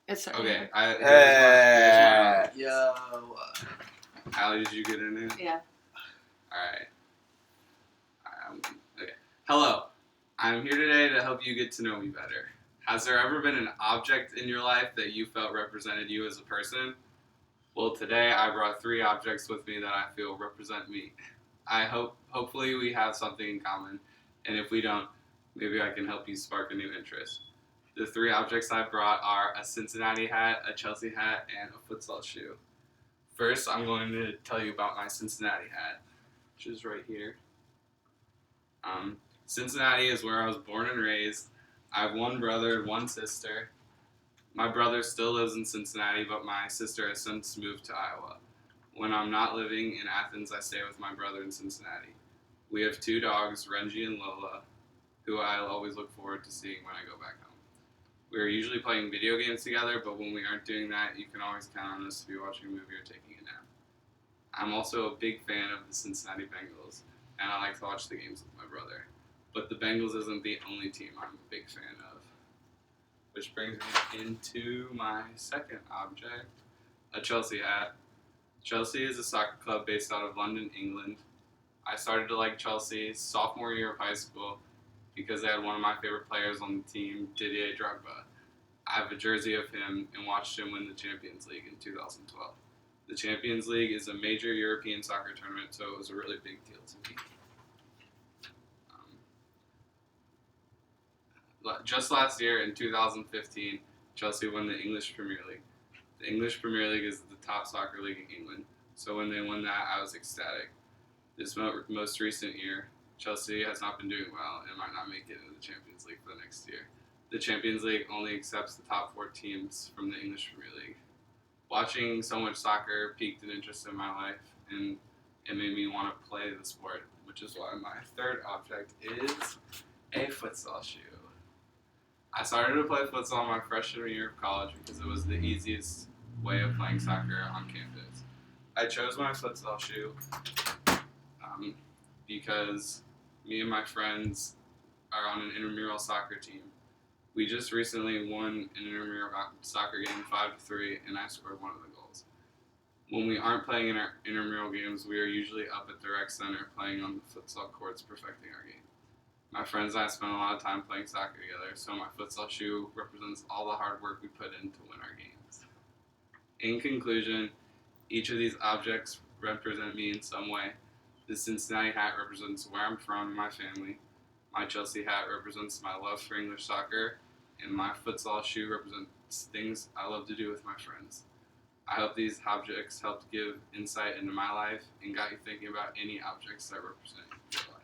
It's okay. Hey. Yo. Cawley, did you get in it? Yeah. Alright. Okay. Hello. I'm here today to help you get to know me better. Has there ever been an object in your life that you felt represented you as a person? Well, today I brought 3 objects with me that I feel represent me. Hopefully we have something in common, and if we don't, maybe I can help you spark a new interest. The 3 objects I brought are a Cincinnati hat, a Chelsea hat, and a futsal shoe. First, I'm going to tell you about my Cincinnati hat, which is right here. Cincinnati is where I was born and raised. I have 1 brother, 1 sister. My brother still lives in Cincinnati, but my sister has since moved to Iowa. When I'm not living in Athens, I stay with my brother in Cincinnati. We have 2 dogs, Renji and Lola, who I'll always look forward to seeing when I go back home. We are usually playing video games together, but when we aren't doing that, you can always count on us to be watching a movie or taking a nap. I'm also a big fan of the Cincinnati Bengals, and I like to watch the games with my brother. But the Bengals isn't the only team I'm a big fan of. Which brings me into my second object, a Chelsea hat. Chelsea is a soccer club based out of London, England. I started to like Chelsea sophomore year of high school because they had one of my favorite players on the team, Didier Drogba. I have a jersey of him and watched him win the Champions League in 2012. The Champions League is a major European soccer tournament, so it was a really big deal to me. Just last year, in 2015, Chelsea won the English Premier League. The English Premier League is the top soccer league in England, so when they won that, I was ecstatic. This most recent year, Chelsea has not been doing well and might not make it into the Champions League for the next year. The Champions League only accepts the top 4 teams from the English Premier League. Watching so much soccer piqued an interest in my life, and it made me want to play the sport, which is why my third object is a futsal shoe. I started to play futsal my freshman year of college because it was the easiest way of playing soccer on campus. I chose my futsal shoe because me and my friends are on an intramural soccer team. We just recently won an intramural soccer game 5-3, and I scored one of the goals. When we aren't playing in our intramural games, we are usually up at the rec center playing on the futsal courts, perfecting our game. My friends and I spend a lot of time playing soccer together, so my futsal shoe represents all the hard work we put in to win our games. In conclusion, each of these objects represent me in some way. The Cincinnati hat represents where I'm from and my family. My Chelsea hat represents my love for English soccer, and my futsal shoe represents things I love to do with my friends. I hope these objects helped give insight into my life and got you thinking about any objects that represent your life.